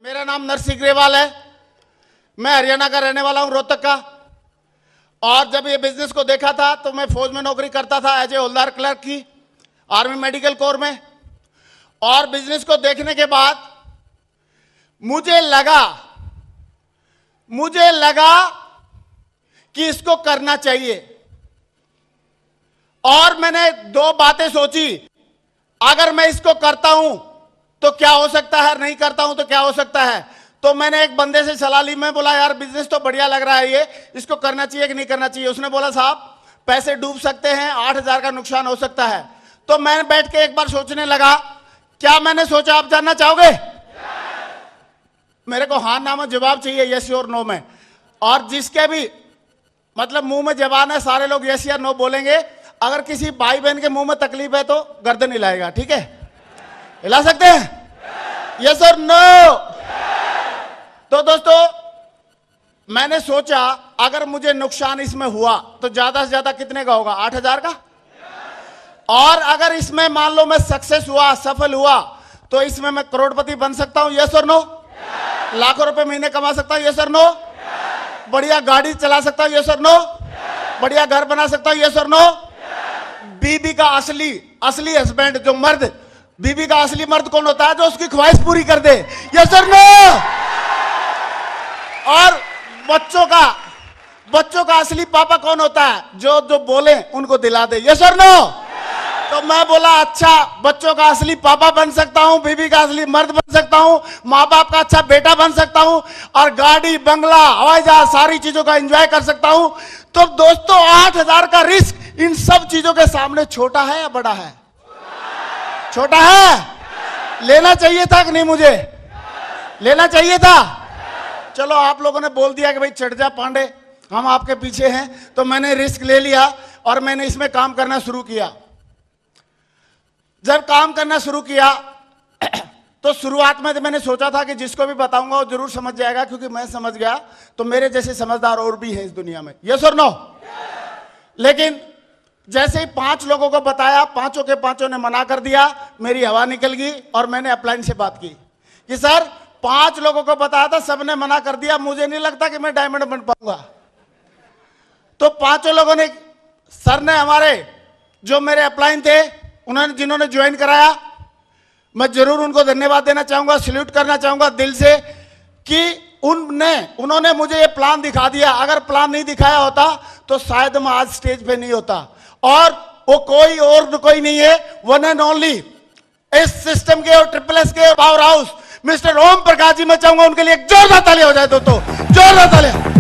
मेरा नाम नरसिंह ग्रेवाल है। मैं हरियाणा का रहने वाला हूं, रोहतक का। और जब ये बिजनेस को देखा था तो मैं फौज में नौकरी करता था एज ए हवलदार क्लर्क की आर्मी मेडिकल कोर में। और बिजनेस को देखने के बाद मुझे लगा कि इसको करना चाहिए। और मैंने दो बातें सोची, अगर मैं इसको करता हूं तो क्या हो सकता है, नहीं करता हूं तो क्या हो सकता है। तो मैंने एक बंदे से सलाह ली। मैं बोला यार बिजनेस तो बढ़िया लग रहा है, ये इसको करना चाहिए कि नहीं करना चाहिए। उसने बोला साहब पैसे डूब सकते हैं, 8,000 का नुकसान हो सकता है। तो मैं बैठ के एक बार सोचने लगा। क्या मैंने सोचा, आप जानना चाहोगे? मेरे को हाँ ना में जवाब चाहिए, यस और नो में। और जिसके भी मतलब मुंह में जबान है सारे लोग यस या नो बोलेंगे। अगर किसी भाई बहन के मुंह में तकलीफ है तो गर्दन हिलाएगा, ठीक है? हिला सकते हैं? यस और नो? तो दोस्तों मैंने सोचा अगर मुझे नुकसान इसमें हुआ तो ज्यादा से ज्यादा कितने का होगा? 8,000 का। और अगर इसमें मान लो मैं सक्सेस हुआ, सफल हुआ, तो इसमें मैं करोड़पति बन सकता हूं, यस और नो? लाखों रुपए महीने कमा सकता हूं, यस और नो? बढ़िया गाड़ी चला सकता हूं, यस और नो? बढ़िया घर बना सकता हूं, यस और नो? बीबी का असली हस्बैंड, जो मर्द, बीबी का असली मर्द कौन होता है? जो उसकी ख्वाहिश पूरी कर दे, यस और नो? और बच्चों का असली पापा कौन होता है? जो बोले उनको दिला दे, यस और नो? तो मैं बोला अच्छा, बच्चों का असली पापा बन सकता हूं, बीबी का असली मर्द बन सकता हूं, माँ बाप का अच्छा बेटा बन सकता हूं, और गाड़ी बंगला हवाई जहाज सारी चीजों का एंजॉय कर सकता हूं। तो दोस्तों 8,000 का रिस्क इन सब चीजों के सामने छोटा है या बड़ा है? छोटा है। लेना चाहिए था कि नहीं? मुझे लेना चाहिए था। चलो आप लोगों ने बोल दिया कि भाई चढ़ जा पांडे, हम आपके पीछे हैं, तो मैंने रिस्क ले लिया और मैंने इसमें काम करना शुरू किया। जब काम करना शुरू किया तो शुरुआत में तो मैंने सोचा था कि जिसको भी बताऊंगा वो जरूर समझ जाएगा, क्योंकि मैं समझ गया तो मेरे जैसे समझदार और भी हैं इस दुनिया में, यस और नो? लेकिन जैसे ही 5 लोगों को बताया, पांचों के पांचों ने मना कर दिया। मेरी हवा निकल गई और मैंने अपलाइन से बात की कि सर 5 लोगों को बताया था, सबने मना कर दिया, मुझे नहीं लगता कि मैं डायमंड बन पाऊंगा। तो 5 लोगों ने, सर ने हमारे जो मेरे अपलाइन थे, उन्होंने जिन्होंने ज्वाइन कराया, मैं जरूर उनको धन्यवाद देना चाहूंगा, सैल्यूट करना चाहूंगा दिल से कि उन्होंने मुझे ये प्लान दिखा दिया। अगर प्लान नहीं दिखाया होता तो शायद मैं आज स्टेज पे नहीं होता। और वो कोई नहीं है, वन एंड ओनली इस सिस्टम के और ट्रिपल-एस के पावर हाउस मिस्टर ओम प्रकाश जी। मैं चाहूंगा उनके लिए एक जोरदार ताली हो जाए दोस्तों, जोरदार ताली।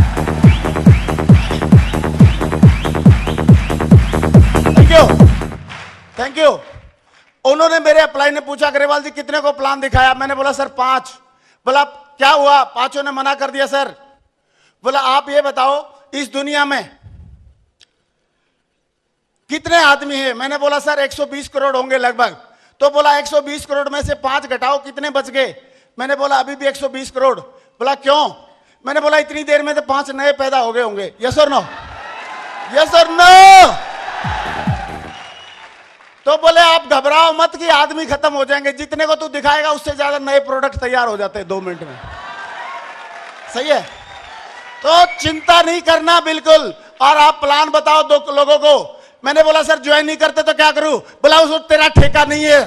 Thank you. उन्होंने मेरे अप्लाई ने पूछा ग्रेवाल जी कितने को प्लान दिखाया? मैंने बोला सर 5। बोला क्या हुआ? 5 ने मना कर दिया सर। बोला आप ये बताओ इस दुनिया में कितने आदमी हैं? मैंने बोला सर 120 करोड़ होंगे लगभग। तो बोला 120 करोड़ में से 5 घटाओ, कितने बच गए? मैंने बोला अभी भी 120 करोड़। बोला क्यों? मैंने बोला इतनी देर में तो 5 नए पैदा हो गए होंगे, यस और नो? यस और नो? तो बोले आप घबराओ मत कि आदमी खत्म हो जाएंगे, जितने को तू दिखाएगा उससे ज्यादा नए प्रोडक्ट तैयार हो जाते हैं 2 मिनट में। सही है? तो चिंता नहीं करना बिल्कुल। और आप प्लान बताओ 2 लोगों को। मैंने बोला सर ज्वाइन नहीं करते तो क्या करूं? बोला उसको तेरा ठेका नहीं है,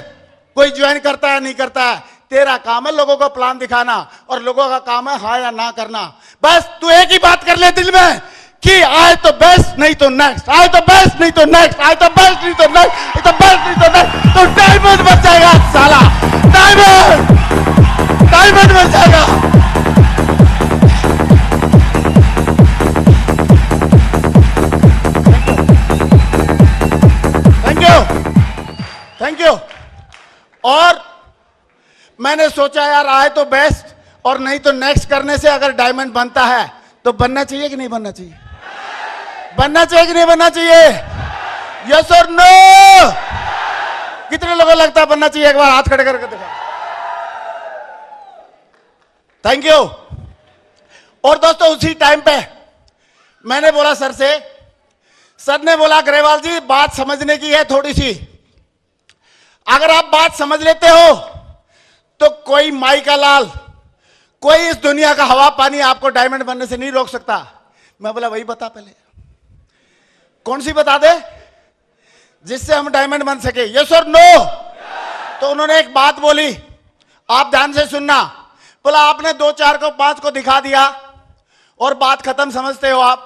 कोई ज्वाइन करता है नहीं करता है, तेरा काम है लोगों को प्लान दिखाना और लोगों का काम है हाँ या ना करना। बस तू एक ही बात कर ले दिल में कि आए तो बेस्ट नहीं तो नेक्स्ट, आए तो बेस्ट नहीं तो नेक्स्ट, आए तो बेस्ट नहीं तो नेक्स्ट, तो बेस्ट नहीं तो नेक्स्ट, तो डायमंड बच जाएगा साला, डायमंड बच जाएगा। Thank you. और मैंने सोचा यार आए तो बेस्ट और नहीं तो नेक्स्ट करने से अगर डायमंड बनता है तो बनना चाहिए कि नहीं बनना चाहिए? बनना चाहिए कि नहीं बनना चाहिए? यस और नो? कितने लोगों को लगता है बनना चाहिए? एक बार हाथ खड़े करके देखो। Thank you. और दोस्तों उसी टाइम पे मैंने बोला सर से, सर ने बोला ग्रेवाल जी बात समझने की है थोड़ी सी, अगर आप बात समझ लेते हो तो कोई माई का लाल, कोई इस दुनिया का हवा पानी आपको डायमंड बनने से नहीं रोक सकता। मैं बोला वही बता पहले, कौन सी बता दे जिससे हम डायमंड बन सके, यस और नो। तो उन्होंने एक बात बोली, आप ध्यान से सुनना। बोला आपने 2 4 को 5 को दिखा दिया और बात खत्म समझते हो आप।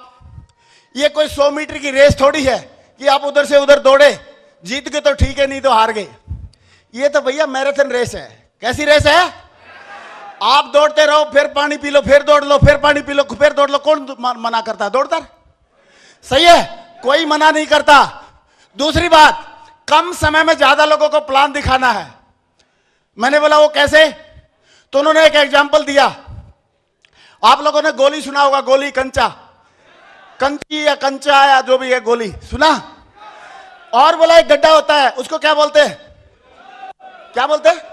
ये कोई 100 मीटर की रेस थोड़ी है कि आप उधर से उधर दौड़े, जीत गए तो ठीक है नहीं तो हार गए। ये तो भैया मैराथन रेस है। कैसी रेस है? आप दौड़ते रहो, फिर पानी पी लो, फिर दौड़ लो, फिर पानी पी लो, फिर दौड़ लो। कौन मना करता है? दौड़ता सही है, कोई मना नहीं करता। दूसरी बात, कम समय में ज्यादा लोगों को प्लान दिखाना है। मैंने बोला वो कैसे? तो उन्होंने एक एग्जांपल दिया। आप लोगों ने गोली सुना होगा, गोली कंचा, कंची या कंचा या जो भी है, गोली सुना? और बोला एक गड्ढा होता है, उसको क्या बोलते हैं? क्या बोलते हैं?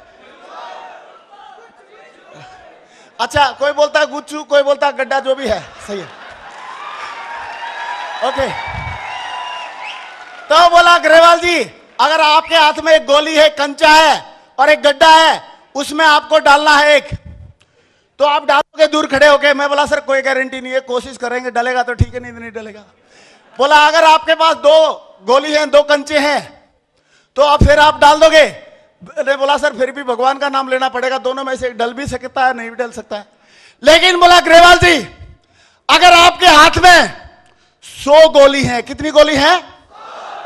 अच्छा, कोई बोलता है गुच्चू, कोई बोलता है गड्ढा, जो भी है सही है। ओके, तो बोला ग्रेवाल जी अगर आपके हाथ में एक गोली है, कंचा है और एक गड्ढा है, उसमें आपको डालना है एक, तो आप डालोगे दूर खड़े होके? मैं बोला सर कोई गारंटी नहीं है, कोशिश करेंगे, डलेगा तो ठीक है, नहीं डलेगा। बोला अगर आपके पास 2 गोली हैं, 2 कंचे हैं, तो आप फिर आप डाल दोगे? मैंने बोला सर फिर भी भगवान का नाम लेना पड़ेगा, दोनों में से एक डल भी सकता है, नहीं भी डल सकता है। लेकिन बोला ग्रेवाल जी अगर आपके हाथ में 100 गोली है, कितनी गोली है?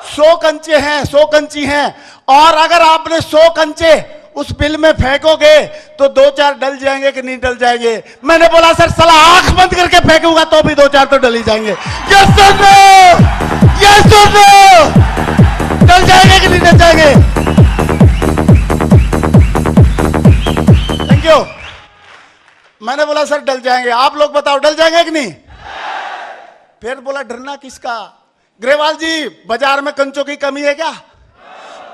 100 कंचे हैं, 100 कंची हैं, और अगर आपने 100 कंचे उस बिल में फेंकोगे तो 2 4 डल जाएंगे कि नहीं डल जाएंगे? मैंने बोला सर साला आंख बंद करके फेंकूंगा तो भी 2 4 तो डल ही जाएंगे। Yes sir no, yes sir no, dull जाएंगे कि नहीं डल जाएंगे? Thank you. मैंने बोला सर डल जाएंगे, आप लोग बताओ डल जाएंगे कि नहीं? फिर बोला डरना किसका? ग्रेवाल जी बाजार में कंचों की कमी है क्या?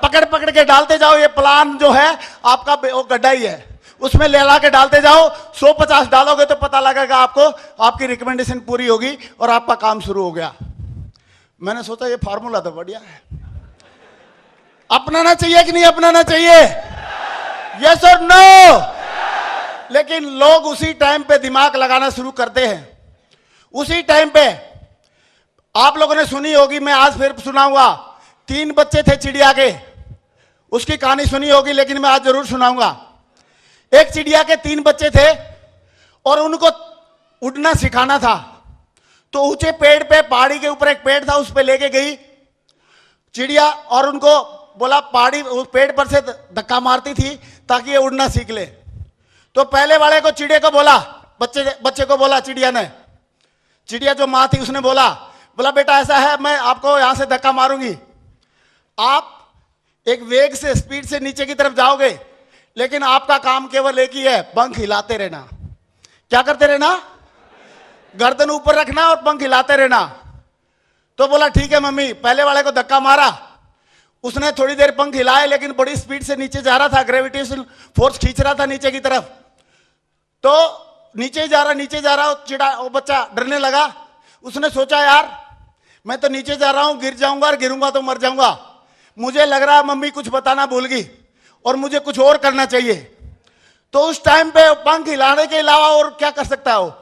पकड़ पकड़ के डालते जाओ, ये प्लान जो है आपका वो गड्ढा ही है, उसमें ले ला के डालते जाओ। 150 डालोगे तो पता लगेगा आपको, आपकी रिकमेंडेशन पूरी होगी और आपका काम शुरू हो गया। मैंने सोचा ये फार्मूला तो बढ़िया है, अपनाना चाहिए कि नहीं अपनाना चाहिए? यस और नो? लेकिन लोग उसी टाइम पे दिमाग लगाना शुरू करते हैं। उसी टाइम पे आप लोगों ने सुनी होगी, मैं आज फिर सुनाऊंगा। 3 बच्चे थे चिड़िया के, उसकी कहानी सुनी होगी लेकिन मैं आज जरूर सुनाऊंगा। एक चिड़िया के 3 बच्चे थे और उनको उड़ना सिखाना था। तो ऊंचे पेड़ पे, पहाड़ी के ऊपर एक पेड़ था, उस पे लेके गई चिड़िया और उनको बोला, पहाड़ी उस पेड़ पर से धक्का मारती थी ताकि ये उड़ना सीख ले। तो पहले वाले को, चिड़िया को बोला, बच्चे को बोला चिड़िया ने, चिड़िया जो माँ थी उसने बोला बेटा ऐसा है, मैं आपको यहां से धक्का मारूंगी, आप एक वेग से, स्पीड से नीचे की तरफ जाओगे, लेकिन आपका काम केवल एक ही है, पंख हिलाते रहना। क्या करते रहना? गर्दन ऊपर रखना और पंख हिलाते रहना। तो बोला ठीक है मम्मी। पहले वाले को धक्का मारा, उसने थोड़ी देर पंख हिलाए, लेकिन बड़ी स्पीड से नीचे जा रहा था, ग्रेविटेशन फोर्स खींच रहा था नीचे की तरफ। तो नीचे जा रहा, वो बच्चा डरने लगा। उसने सोचा यार मैं तो नीचे जा रहा हूं, गिर जाऊंगा और गिरूंगा तो मर जाऊंगा, मुझे लग रहा है मम्मी कुछ बताना भूल गई और मुझे कुछ और करना चाहिए। तो उस टाइम पे पंख हिलाने के अलावा और क्या कर सकता है? वो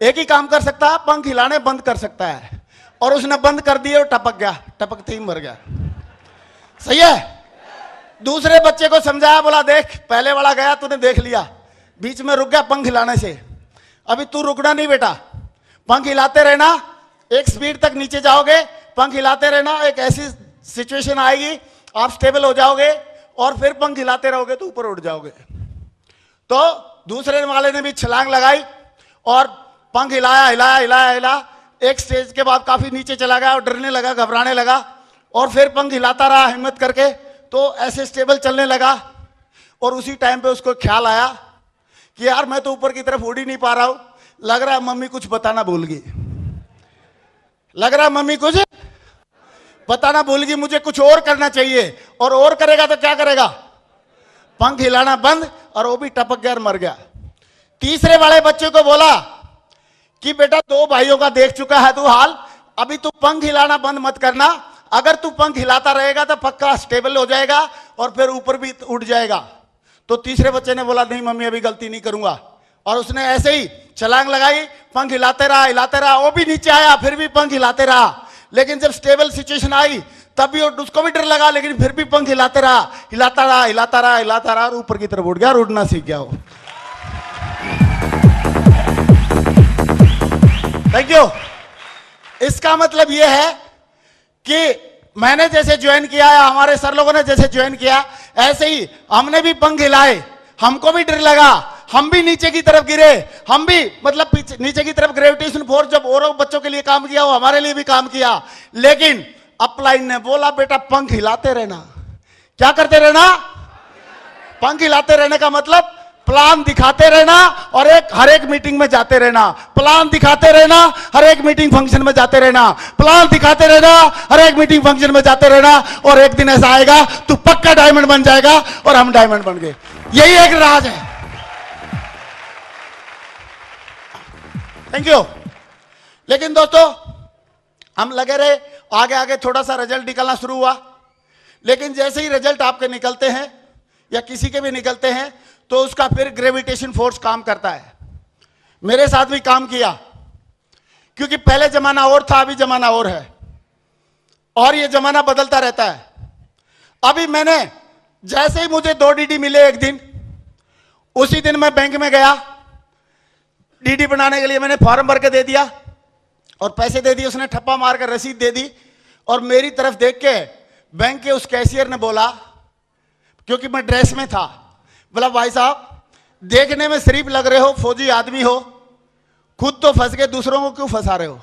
एक ही काम कर सकता है, पंख हिलाने बंद कर सकता है। और उसने बंद कर दिए और टपक गया, टपकते ही मर गया। सही है? दूसरे बच्चे को समझाया, बोला देख पहले वाला गया, तूने देख लिया, बीच में रुक गया पंख हिलाने से, अभी तू रुकना नहीं बेटा, पंख हिलाते रहना, एक स्पीड तक नीचे जाओगे, पंख हिलाते रहना, एक ऐसी सिचुएशन आएगी आप स्टेबल हो जाओगे और फिर पंख हिलाते रहोगे तो ऊपर उड़ जाओगे। तो दूसरे वाले ने भी छलांग लगाई और पंख हिलाया। एक स्टेज के बाद काफी नीचे चला गया और डरने लगा, घबराने लगा, और फिर पंख हिलाता रहा हिम्मत करके, तो ऐसे स्टेबल चलने लगा। और उसी टाइम पे उसको ख्याल आया कि यार मैं तो ऊपर की तरफ उड़ ही नहीं पा रहा हूं, लग रहा है मम्मी कुछ बताना भूल गई, मुझे कुछ और करना चाहिए। और करेगा तो क्या करेगा? पंख हिलाना बंद, और वो भी टपक गया और मर गया। तीसरे वाले बच्चे को बोला कि बेटा 2 भाइयों का देख चुका है तू हाल, अभी तू पंख हिलाना बंद मत करना, अगर तू पंख हिलाता रहेगा तो पक्का स्टेबल हो जाएगा और फिर ऊपर भी उड़ जाएगा। तो तीसरे बच्चे ने बोला नहीं मम्मी अभी गलती नहीं करूंगा, और उसने ऐसे ही छलांग लगाई, पंख हिलाते रहा, वो भी नीचे आया, फिर भी पंख हिलाते रहा। लेकिन जब स्टेबल सिचुएशन आई तब भी उसको भी डर लगा, लेकिन फिर भी पंख हिलाता रहा और ऊपर की तरफ उड़ गया और उड़ना सीख गया वो। Thank you. इसका मतलब यह है कि मैंने जैसे ज्वाइन किया या हमारे सर लोगों ने जैसे ज्वाइन किया, ऐसे ही हमने भी पंख हिलाए, हमको भी डर लगा, हम भी नीचे की तरफ गिरे, हम भी मतलब पीछे नीचे की तरफ ग्रेविटेशन फोर्स जब और बच्चों के लिए काम किया वो हमारे लिए भी काम किया। लेकिन अपलाइन ने बोला बेटा पंख हिलाते रहना। क्या करते रहना? पंख हिलाते रहने का मतलब प्लान दिखाते रहना और हर एक मीटिंग में जाते रहना, प्लान दिखाते रहना, हर एक मीटिंग फंक्शन में जाते रहना, प्लान दिखाते रहना, हर एक मीटिंग फंक्शन में जाते रहना। और एक दिन ऐसा आएगा तू पक्का डायमंड बन जाएगा और हम डायमंड बन गए। यही एक राज है। Thank you. लेकिन दोस्तों हम लगे रहे, आगे आगे थोड़ा सा रिजल्ट निकलना शुरू हुआ। लेकिन जैसे ही रिजल्ट आपके निकलते हैं या किसी के भी निकलते हैं तो उसका फिर ग्रेविटेशन फोर्स काम करता है। मेरे साथ भी काम किया, क्योंकि पहले जमाना और था, अभी जमाना और है और ये जमाना बदलता रहता है। अभी मैंने जैसे ही मुझे 2 डीडी मिले एक दिन, उसी दिन मैं बैंक में गया, डीडी बनाने के लिए मैंने फॉर्म भर के दे दिया और पैसे दे दिए। उसने ठप्पा मारकर रसीद दे दी और मेरी तरफ देख के बैंक के उस कैशियर ने बोला, क्योंकि मैं ड्रेस में था, बोला भाई साहब देखने में शरीफ लग रहे हो, फौजी आदमी हो, खुद तो फंस गए, दूसरों को क्यों फंसा रहे हो?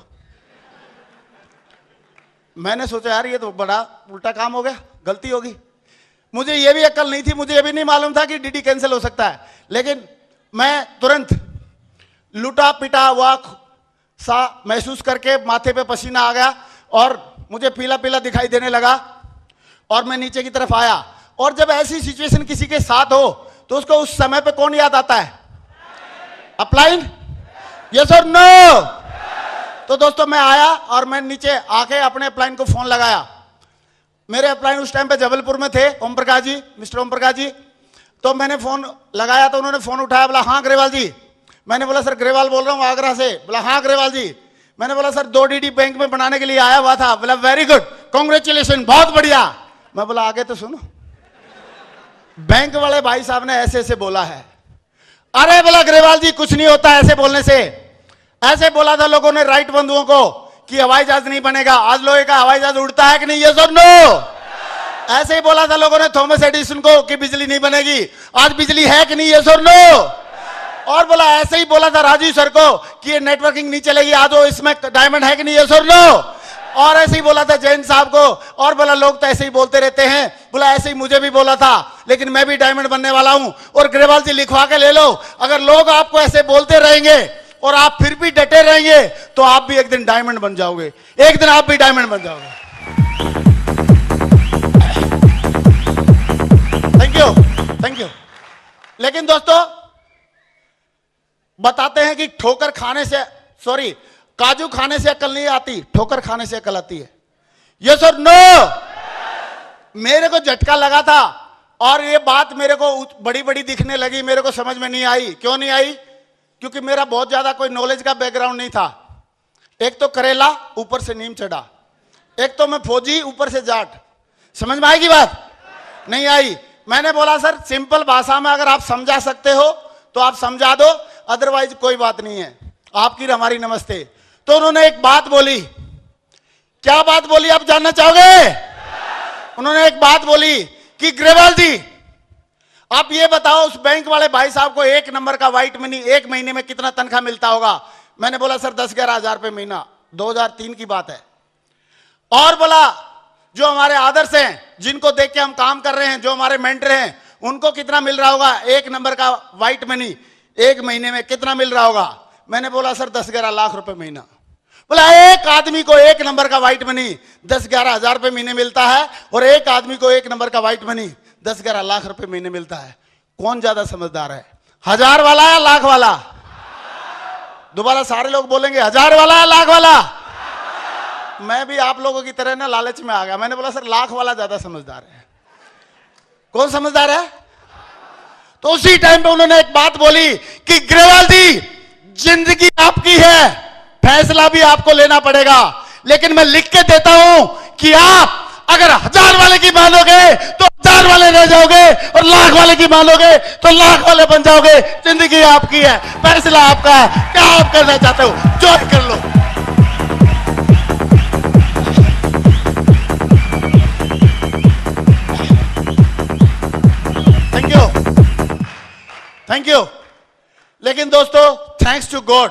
मैंने सोचा यार ये तो बड़ा उल्टा काम हो गया, गलती होगी। मुझे ये भी अक्ल नहीं थी, मुझे ये भी नहीं मालूम था कि डीडी कैंसिल हो सकता है। लेकिन मैं तुरंत लुटा पिटा हुआ सा महसूस करके माथे पे पसीना आ गया और मुझे पीला पीला दिखाई देने लगा और मैं नीचे की तरफ आया। और जब ऐसी सिचुएशन किसी के साथ हो तो उसको उस समय पे कौन याद आता है? अपलाइन? यस और नो? तो दोस्तों मैं आया और मैं नीचे आके अपने अपलाइन को फोन लगाया। मेरे अपलाइन उस टाइम पे जबलपुर में थे, ओम प्रकाश जी, मिस्टर ओम प्रकाश जी। तो मैंने फोन लगाया तो उन्होंने फोन उठाया, बोला हाँ ग्रेवाल जी। मैंने बोला सर ग्रेवाल बोल रहा हूँ आगरा से। बोला हाँ ग्रेवाल जी। मैंने बोला सर 2 डीडी बैंक में बनाने के लिए आया हुआ था। बोला वेरी गुड, कांग्रेचुलेशन, बहुत बढ़िया। मैं बोला आगे तो सुनो। बैंक वाले भाई साहब ने ऐसे ऐसे बोला है। अरे बोला ग्रेवाल जी कुछ नहीं होता ऐसे बोलने से। ऐसे बोला था लोगों ने राइट बंधुओं को कि हवाई जहाज नहीं बनेगा, आज लोहे का हवाई जहाज उड़ता है कि नहीं? यस और नो? ऐसे ही बोला था लोगों ने थॉमस एडिसन को कि बिजली नहीं बनेगी, आज बिजली है कि नहीं? यस और नो? और बोला ऐसे ही बोला था राजीव सर को कि ये नेटवर्किंग नहीं चलेगी, आज वो इसमें डायमंड है कि नहीं? यस और नो? और ऐसे ही बोला था जैन साहब को। और बोला लोग तो ऐसे ही बोलते रहते हैं। बोला ऐसे ही मुझे भी बोला था, लेकिन मैं भी डायमंड बनने वाला हूं। और ग्रेवाल जी लिखवा के ले लो, अगर लोग आपको ऐसे बोलते रहेंगे और आप फिर भी डटे रहेंगे तो आप भी एक दिन डायमंड बन जाओगे, एक दिन आप भी डायमंड बन जाओगे। Thank you, thank you. लेकिन दोस्तों बताते हैं कि ठोकर खाने से, सॉरी, काजू खाने से अकल नहीं आती, ठोकर खाने से अकल आती है। यस और नो? मेरे को झटका लगा था और ये बात मेरे को बड़ी बड़ी दिखने लगी, मेरे को समझ में नहीं आई। क्यों नहीं आई? क्योंकि मेरा बहुत ज्यादा कोई नॉलेज का बैकग्राउंड नहीं था। एक तो करेला, ऊपर से नीम चढ़ा, एक तो मैं फौजी, ऊपर से जाट। समझ में आएगी बात? नहीं आई। मैंने बोला सर सिंपल भाषा में अगर आप समझा सकते हो तो आप समझा दो, अदरवाइज कोई बात नहीं है, आपकी हमारी नमस्ते। तो उन्होंने एक बात बोली। क्या बात बोली आप जानना चाहोगे? उन्होंने एक बात बोली कि ग्रेवाल जी आप ये बताओ उस बैंक वाले भाई साहब को 1 नंबर का व्हाइट मनी 1 महीने में कितना तनख्वाह मिलता होगा? मैंने बोला सर 10-11 हजार रुपए महीना, 2003 की बात है। और बोला जो हमारे आदर्श हैं, जिनको देख के हम काम कर रहे हैं, जो हमारे मेंटर हैं, उनको कितना मिल रहा होगा 1 नंबर का व्हाइट मनी 1 महीने में कितना मिल रहा होगा? मैंने बोला सर 10-11 लाख रुपए महीना। बोला एक आदमी को 1 नंबर का व्हाइट मनी 10-11 हजार रुपए महीने मिलता है और एक आदमी को 1 नंबर का व्हाइट मनी 10-11 लाख रुपए महीने मिलता है। कौन ज्यादा समझदार है, 1000 वाला या लाख वाला? दोबारा सारे लोग बोलेंगे 1000 वाला या लाख वाला? मैं भी आप लोगों की तरह ना लालच में आ गया। मैंने बोला सर लाख वाला ज्यादा समझदार है। कौन समझदार है? तो उसी टाइम पे उन्होंने एक बात बोली कि ग्रेवाल जी, जिंदगी आपकी है, फैसला भी आपको लेना पड़ेगा, लेकिन मैं लिख के देता हूं कि आप अगर 1000 वाले की मानोगे तो 1000 वाले रह जाओगे, और 1,00,000 वाले की मानोगे तो 1,00,000 वाले बन जाओगे। जिंदगी आपकी है, फैसला आपका है। क्या आप करना चाहते हो, जो कर लो। Thank you, thank you. लेकिन दोस्तों, थैंक्स टू गॉड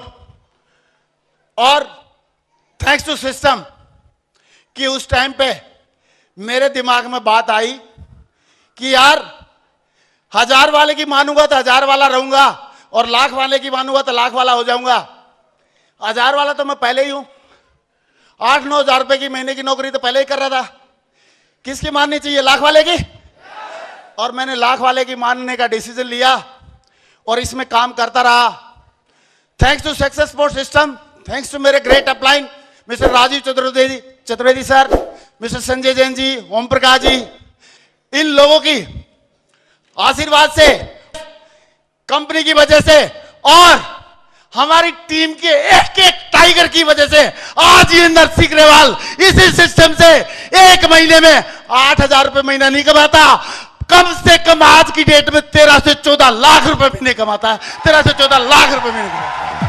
और थैंक्स टू सिस्टम कि उस टाइम पे मेरे दिमाग में बात आई कि यार 1000 वाले की मानूंगा तो 1000 वाला रहूंगा, और 1,00,000 वाले की मानूंगा तो 1,00,000 वाला हो जाऊंगा। 1000 वाला तो मैं पहले ही हूं, 8-9 हजार रुपए की महीने की नौकरी तो पहले ही कर रहा था। किसकी माननी चाहिए, 1,00,000 वाले की? और मैंने 1,00,000 वाले की मानने का डिसीजन लिया और इसमें काम करता रहा। Thanks to success support system, thanks to मेरे great upline mister Rajiv Chaturvedi sir, mister Sanjay Jain ji, Om Prakash ji, इन लोगों की आशीर्वाद से, कंपनी की वजह से और हमारी टीम के एक एक टाइगर की वजह से आज ये नरसिंह ग्रेवाल इसी सिस्टम से एक महीने में 8,000 रुपए महीना नहीं कमाता, कम से कम आज की डेट में 13 से 14 लाख रुपए महीने कमाता है। 13 से 14 लाख रुपए महीने कमाता है।